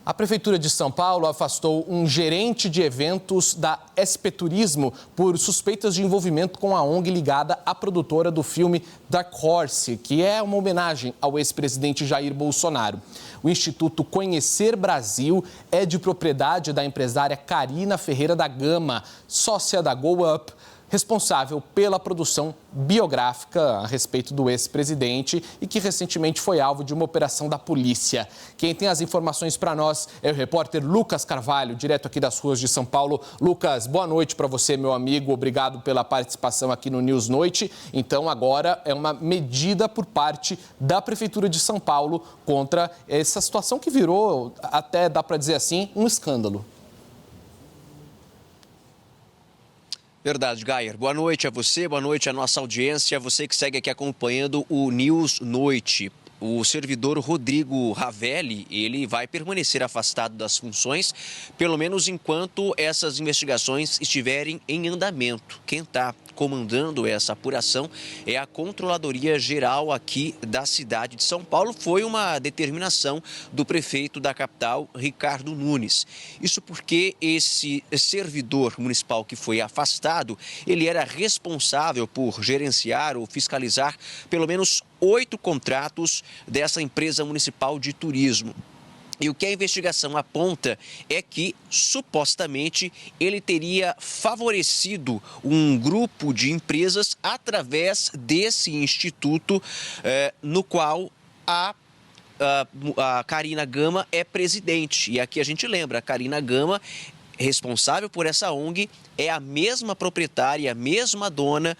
A Prefeitura de São Paulo afastou um gerente de eventos da SP Turismo por suspeitas de envolvimento com a ONG ligada à produtora do filme Dark Horse, que é uma homenagem ao ex-presidente Jair Bolsonaro. O Instituto Conhecer Brasil é de propriedade da empresária Carina Ferreira da Gama, sócia da Go Up, responsável pela produção biográfica a respeito do ex-presidente e que recentemente foi alvo de uma operação da polícia. Quem tem as informações para nós é o repórter Lucas Carvalho, direto aqui das ruas de São Paulo. Lucas, boa noite para você, meu amigo. Obrigado pela participação aqui no News Noite. Então, agora é uma medida por parte da Prefeitura de São Paulo contra essa situação que virou, até dá para dizer assim, um escândalo. Verdade, Gayer. Boa noite a você, boa noite à nossa audiência, você que segue aqui acompanhando o News Noite. O servidor Rodrigo Ravelli, ele vai permanecer afastado das funções, pelo menos enquanto essas investigações estiverem em andamento. Quem está comandando essa apuração é a Controladoria Geral aqui da cidade de São Paulo. Foi uma determinação do prefeito da capital, Ricardo Nunes. Isso porque esse servidor municipal que foi afastado, ele era responsável por gerenciar ou fiscalizar pelo menos 8 contratos dessa empresa municipal de turismo. E o que a investigação aponta é que, supostamente, ele teria favorecido um grupo de empresas através desse instituto, no qual a Carina Gama é presidente. E aqui a gente lembra, a Carina Gama, responsável por essa ONG, é a mesma proprietária, a mesma dona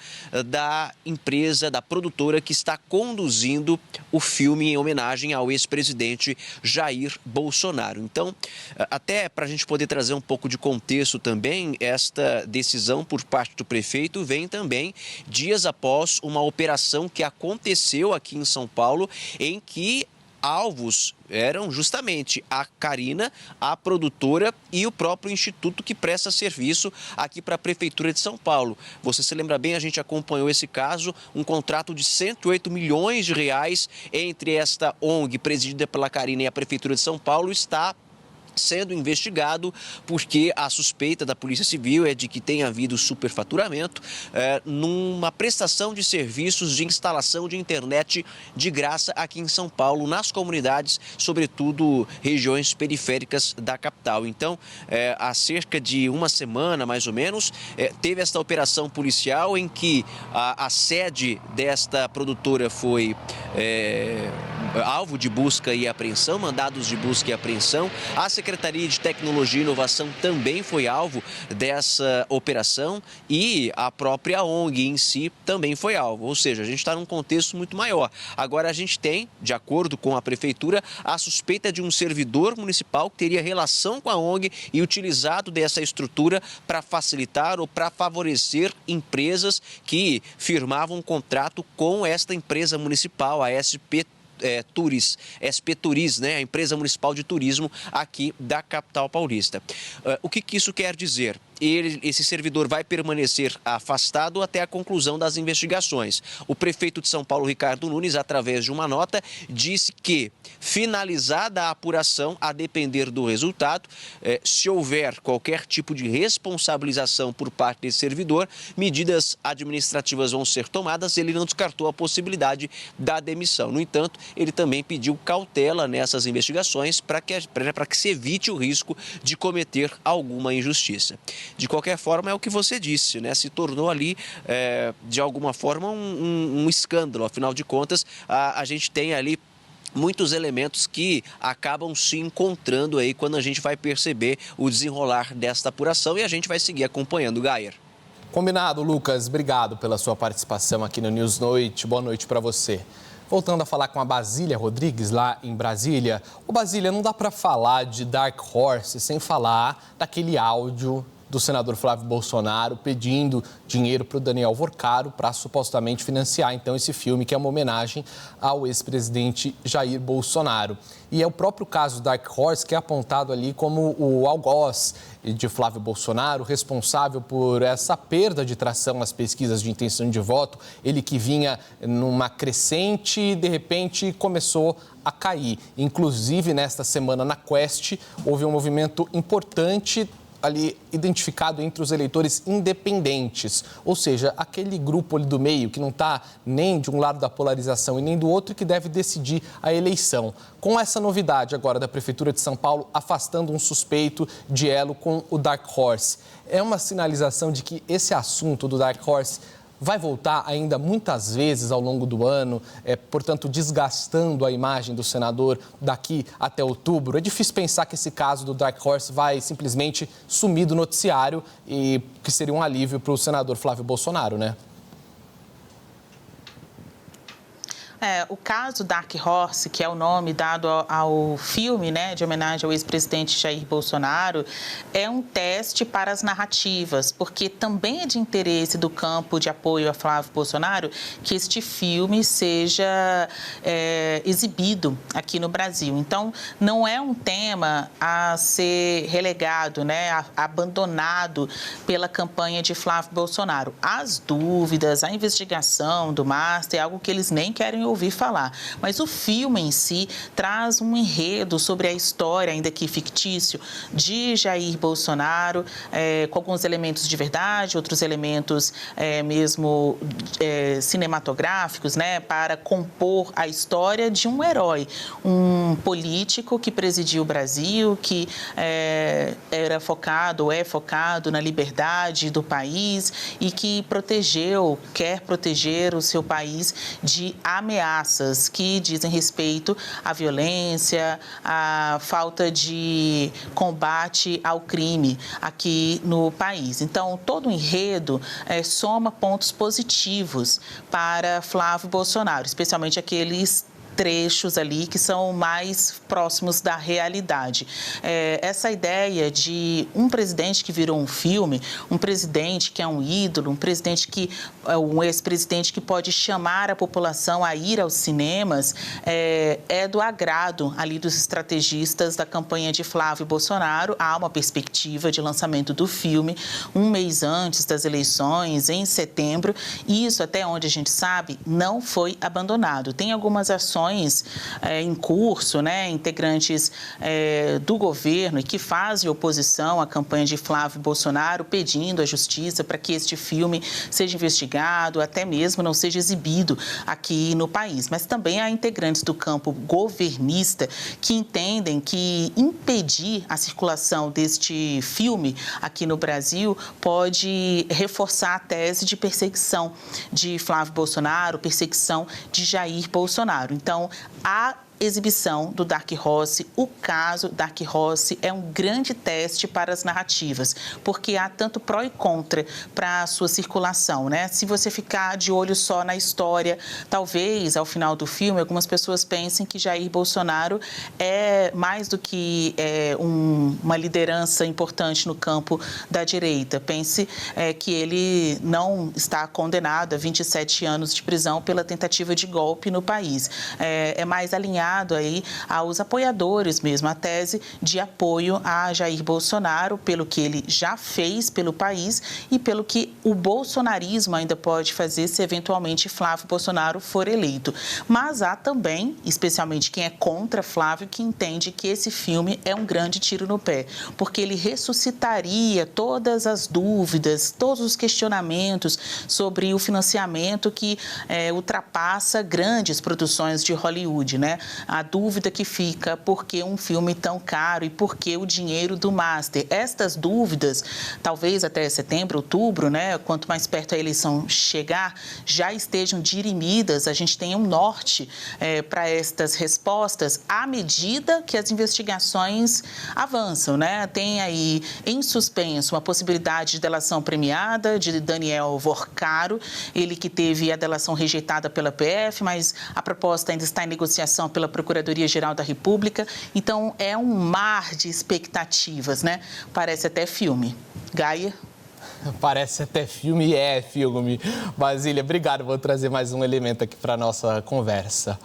da empresa, da produtora que está conduzindo o filme em homenagem ao ex-presidente Jair Bolsonaro. Então, até para a gente poder trazer um pouco de contexto também, esta decisão por parte do prefeito vem também dias após uma operação que aconteceu aqui em São Paulo, em que alvos eram justamente a Carina, a produtora e o próprio instituto que presta serviço aqui para a Prefeitura de São Paulo. Você se lembra bem, a gente acompanhou esse caso, um contrato de 108 milhões de reais entre esta ONG presidida pela Carina e a Prefeitura de São Paulo está sendo investigado porque a suspeita da Polícia Civil é de que tenha havido superfaturamento numa prestação de serviços de instalação de internet de graça aqui em São Paulo, nas comunidades, sobretudo regiões periféricas da capital. Então, há cerca de uma semana, mais ou menos, teve esta operação policial em que a sede desta produtora foi alvo de busca e apreensão, mandados de busca e apreensão. A Secretaria de Tecnologia e Inovação também foi alvo dessa operação e a própria ONG em si também foi alvo. Ou seja, a gente está num contexto muito maior. Agora a gente tem, de acordo com a Prefeitura, a suspeita de um servidor municipal que teria relação com a ONG e utilizado dessa estrutura para facilitar ou para favorecer empresas que firmavam um contrato com esta empresa municipal, a SP Turis, né? A empresa municipal de turismo aqui da capital paulista. O que isso quer dizer? Esse servidor vai permanecer afastado até a conclusão das investigações. O prefeito de São Paulo, Ricardo Nunes, através de uma nota, disse que, finalizada a apuração, a depender do resultado, se houver qualquer tipo de responsabilização por parte desse servidor, medidas administrativas vão ser tomadas. Ele não descartou a possibilidade da demissão. No entanto, ele também pediu cautela nessas investigações para que se evite o risco de cometer alguma injustiça. De qualquer forma, é o que você disse, né? Se tornou ali, de alguma forma, um escândalo. Afinal de contas, a gente tem ali muitos elementos que acabam se encontrando aí quando a gente vai perceber o desenrolar desta apuração e a gente vai seguir acompanhando, Gayer. Combinado, Lucas. Obrigado pela sua participação aqui no News Noite. Boa noite para você. Voltando a falar com a Basília Rodrigues, lá em Brasília. Ô, Basília, não dá para falar de Dark Horse sem falar daquele áudio do senador Flávio Bolsonaro pedindo dinheiro para o Daniel Vorcaro para supostamente financiar, então, esse filme, que é uma homenagem ao ex-presidente Jair Bolsonaro. E é o próprio caso Dark Horse que é apontado ali como o algoz de Flávio Bolsonaro, responsável por essa perda de tração nas pesquisas de intenção de voto. Ele que vinha numa crescente e, de repente, começou a cair. Inclusive, nesta semana na Quest, houve um movimento importante ali identificado entre os eleitores independentes, ou seja, aquele grupo ali do meio que não está nem de um lado da polarização e nem do outro, que deve decidir a eleição. Com essa novidade agora da Prefeitura de São Paulo afastando um suspeito de elo com o Dark Horse, é uma sinalização de que esse assunto do Dark Horse vai voltar ainda muitas vezes ao longo do ano, portanto, desgastando a imagem do senador daqui até outubro. É difícil pensar que esse caso do Dark Horse vai simplesmente sumir do noticiário e que seria um alívio para o senador Flávio Bolsonaro, né? O caso Dark Horse, que é o nome dado ao filme, né, de homenagem ao ex-presidente Jair Bolsonaro, é um teste para as narrativas, porque também é de interesse do campo de apoio a Flávio Bolsonaro que este filme seja exibido aqui no Brasil. Então, não é um tema a ser relegado, né, abandonado pela campanha de Flávio Bolsonaro. As dúvidas, a investigação do Master é algo que eles nem querem ouvir falar, mas o filme em si traz um enredo sobre a história, ainda que fictício, de Jair Bolsonaro, com alguns elementos de verdade, outros elementos mesmo cinematográficos, né, para compor a história de um herói, um político que presidiu o Brasil, que era focado, é focado na liberdade do país e que quer proteger o seu país de ameaças que dizem respeito à violência, à falta de combate ao crime aqui no país. Então, todo o enredo soma pontos positivos para Flávio Bolsonaro, especialmente aqueles trechos ali que são mais próximos da realidade. Essa ideia de um presidente que virou um filme, um presidente que é um ídolo, um ex-presidente que pode chamar a população a ir aos cinemas, é do agrado ali dos estrategistas da campanha de Flávio Bolsonaro. Há uma perspectiva de lançamento do filme um mês antes das eleições, em setembro, e isso, até onde a gente sabe, não foi abandonado. Tem algumas ações em curso, né, integrantes do governo e que fazem oposição à campanha de Flávio Bolsonaro, pedindo à justiça para que este filme seja investigado, até mesmo não seja exibido aqui no país. Mas também há integrantes do campo governista que entendem que impedir a circulação deste filme aqui no Brasil pode reforçar a tese de perseguição de Flávio Bolsonaro, perseguição de Jair Bolsonaro. Então, a exibição do Dark Horse, o caso Dark Horse é um grande teste para as narrativas, porque há tanto pró e contra para a sua circulação, né? Se você ficar de olho só na história, talvez ao final do filme algumas pessoas pensem que Jair Bolsonaro é mais do que uma liderança importante no campo da direita. Pense que ele não está condenado a 27 anos de prisão pela tentativa de golpe no país. É mais alinhado aí aos apoiadores mesmo, a tese de apoio a Jair Bolsonaro, pelo que ele já fez pelo país e pelo que o bolsonarismo ainda pode fazer se eventualmente Flávio Bolsonaro for eleito. Mas há também, especialmente quem é contra Flávio, que entende que esse filme é um grande tiro no pé, porque ele ressuscitaria todas as dúvidas, todos os questionamentos sobre o financiamento que ultrapassa grandes produções de Hollywood, né? A dúvida que fica, por que um filme tão caro e por que o dinheiro do Master? Estas dúvidas, talvez até setembro, outubro, né? Quanto mais perto a eleição chegar, já estejam dirimidas, a gente tenha um norte para estas respostas à medida que as investigações avançam, né? Tem aí em suspenso uma possibilidade de delação premiada de Daniel Vorcaro, ele que teve a delação rejeitada pela PF, mas a proposta ainda está em negociação pela pela Procuradoria-Geral da República. Então, é um mar de expectativas, né? Parece até filme. Gaia? Parece até filme e é filme. Basília, obrigado. Vou trazer mais um elemento aqui para a nossa conversa.